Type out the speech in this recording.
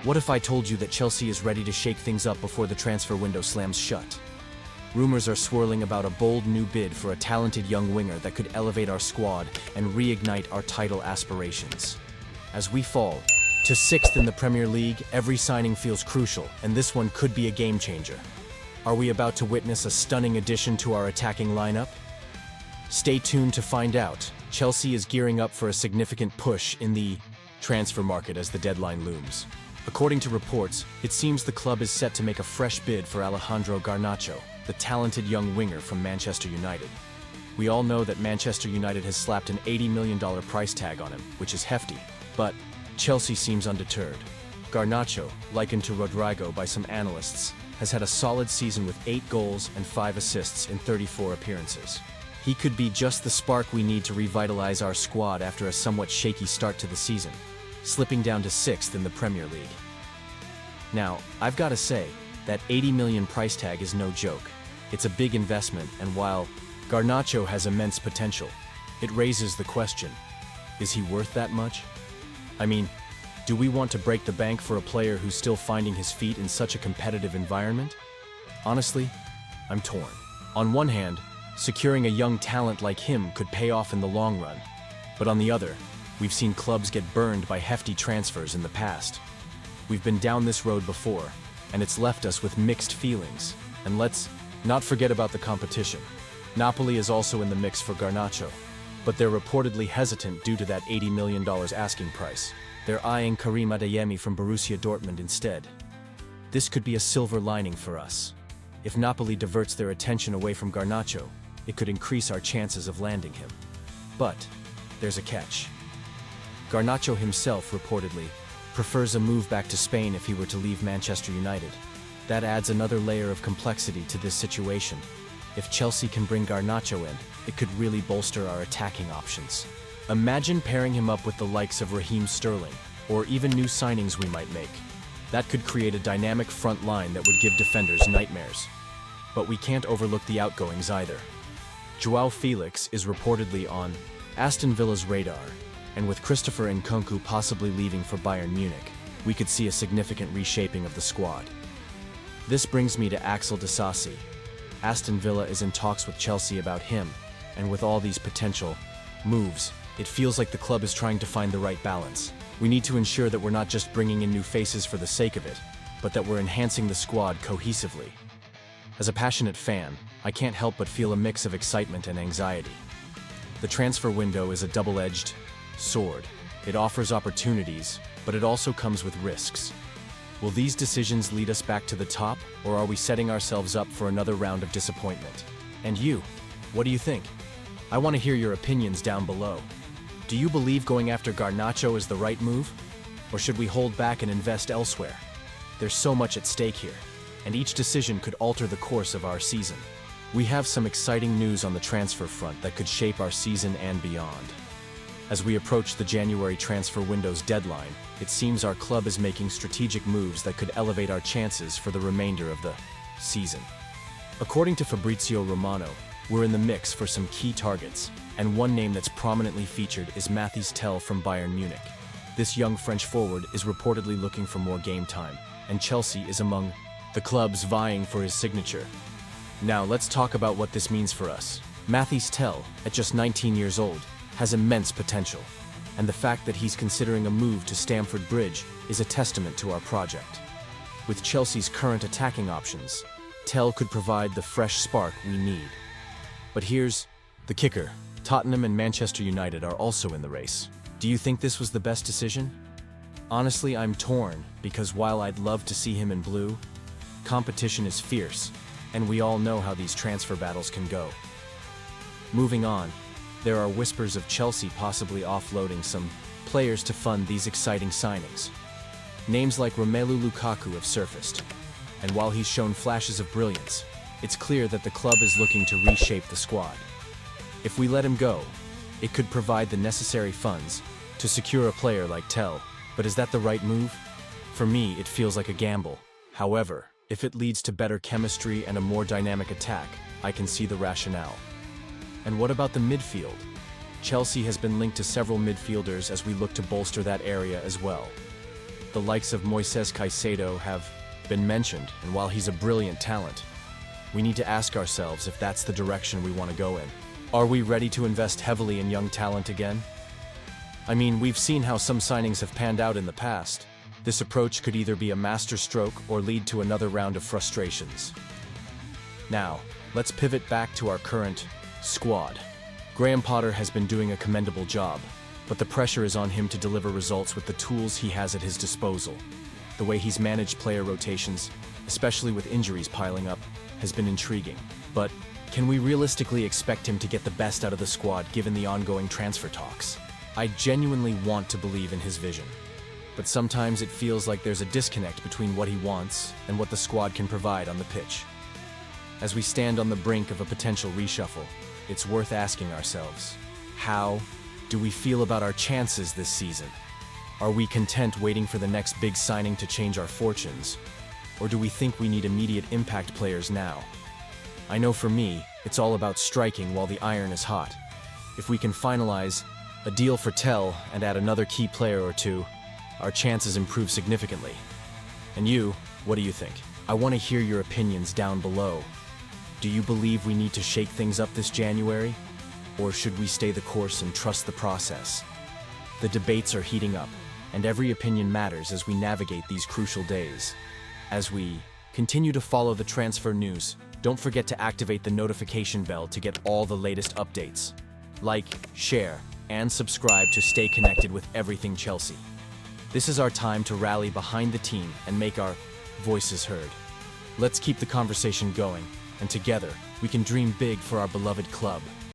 What if I told you that Chelsea is ready to shake things up before the transfer window slams shut? Rumors are swirling about a bold new bid for a talented young winger that could elevate our squad and reignite our title aspirations. As we fall to 6th in the Premier League, every signing feels crucial, and this one could be a game changer. Are we about to witness a stunning addition to our attacking lineup? Stay tuned to find out. Chelsea is gearing up for a significant push in the transfer market as the deadline looms. According to reports, it seems the club is set to make a fresh bid for Alejandro Garnacho, the talented young winger from Manchester United. We all know that Manchester United has slapped an $80 million price tag on him, which is hefty, but Chelsea seems undeterred. Garnacho, likened to Rodrigo by some analysts, has had a solid season with 8 goals and 5 assists in 34 appearances. He could be just the spark we need to revitalize our squad after a somewhat shaky start to the season, slipping down to 6th in the Premier League. Now, I've got to say, that $80 million price tag is no joke. It's a big investment, and while Garnacho has immense potential, it raises the question, is he worth that much? I mean, do we want to break the bank for a player who's still finding his feet in such a competitive environment? Honestly, I'm torn. On one hand, securing a young talent like him could pay off in the long run. But on the other, we've seen clubs get burned by hefty transfers in the past. We've been down this road before, and it's left us with mixed feelings. And let's not forget about the competition. Napoli is also in the mix for Garnacho, but they're reportedly hesitant due to that $80 million asking price. They're eyeing Karim Adeyemi from Borussia Dortmund instead. This could be a silver lining for us. If Napoli diverts their attention away from Garnacho, it could increase our chances of landing him. But there's a catch. Garnacho himself, reportedly, prefers a move back to Spain if he were to leave Manchester United. That adds another layer of complexity to this situation. If Chelsea can bring Garnacho in, it could really bolster our attacking options. Imagine pairing him up with the likes of Raheem Sterling, or even new signings we might make. That could create a dynamic front line that would give defenders nightmares. But we can't overlook the outgoings either. João Felix is reportedly on Aston Villa's radar, and with Christopher Nkunku possibly leaving for Bayern Munich, we could see a significant reshaping of the squad. This brings me to Axel Disasi. Aston Villa is in talks with Chelsea about him, and with all these potential moves, it feels like the club is trying to find the right balance. We need to ensure that we're not just bringing in new faces for the sake of it, but that we're enhancing the squad cohesively. As a passionate fan, I can't help but feel a mix of excitement and anxiety. The transfer window is a double-edged sword. It offers opportunities, but it also comes with risks. Will these decisions lead us back to the top, or are we setting ourselves up for another round of disappointment? And you, what do you think? I want to hear your opinions down below. Do you believe going after Garnacho is the right move? Or should we hold back and invest elsewhere? There's so much at stake here, and each decision could alter the course of our season. We have some exciting news on the transfer front that could shape our season and beyond. As we approach the January transfer window's deadline, it seems our club is making strategic moves that could elevate our chances for the remainder of the season. According to Fabrizio Romano, we're in the mix for some key targets, and one name that's prominently featured is Mathys Tel from Bayern Munich. This young French forward is reportedly looking for more game time, and Chelsea is among the clubs vying for his signature. Now let's talk about what this means for us. Mathys Tel, at just 19 years old, has immense potential, and the fact that he's considering a move to Stamford Bridge is a testament to our project. With Chelsea's current attacking options, Tel could provide the fresh spark we need. But here's the kicker. Tottenham and Manchester United are also in the race. Do you think this was the best decision? Honestly, I'm torn, because while I'd love to see him in blue, competition is fierce, and we all know how these transfer battles can go. Moving on, there are whispers of Chelsea possibly offloading some players to fund these exciting signings. Names like Romelu Lukaku have surfaced, and while he's shown flashes of brilliance, it's clear that the club is looking to reshape the squad. If we let him go, it could provide the necessary funds to secure a player like Tel. But is that the right move? For me, it feels like a gamble. However, if it leads to better chemistry and a more dynamic attack, I can see the rationale. And what about the midfield? Chelsea has been linked to several midfielders as we look to bolster that area as well. the likes of Moises Caicedo have been mentioned, and while he's a brilliant talent, we need to ask ourselves if that's the direction we want to go in. Are we ready to invest heavily in young talent again? I mean, we've seen how some signings have panned out in the past. This approach could either be a masterstroke or lead to another round of frustrations. Now, let's pivot back to our current squad. Graham Potter has been doing a commendable job, but the pressure is on him to deliver results with the tools he has at his disposal. The way he's managed player rotations, especially with injuries piling up, has been intriguing. But can we realistically expect him to get the best out of the squad given the ongoing transfer talks? I genuinely want to believe in his vision, but sometimes it feels like there's a disconnect between what he wants and what the squad can provide on the pitch. As we stand on the brink of a potential reshuffle, it's worth asking ourselves, how do we feel about our chances this season? Are we content waiting for the next big signing to change our fortunes? Or do we think we need immediate impact players now? I know for me, it's all about striking while the iron is hot. If we can finalize a deal for Tell and add another key player or two, our chances improve significantly. And you, what do you think? I want to hear your opinions down below. Do you believe we need to shake things up this January? Or should we stay the course and trust the process? The debates are heating up, and every opinion matters as we navigate these crucial days. As we continue to follow the transfer news, don't forget to activate the notification bell to get all the latest updates. Like, share, and subscribe to stay connected with everything Chelsea. This is our time to rally behind the team and make our voices heard. Let's keep the conversation going, and together, we can dream big for our beloved club.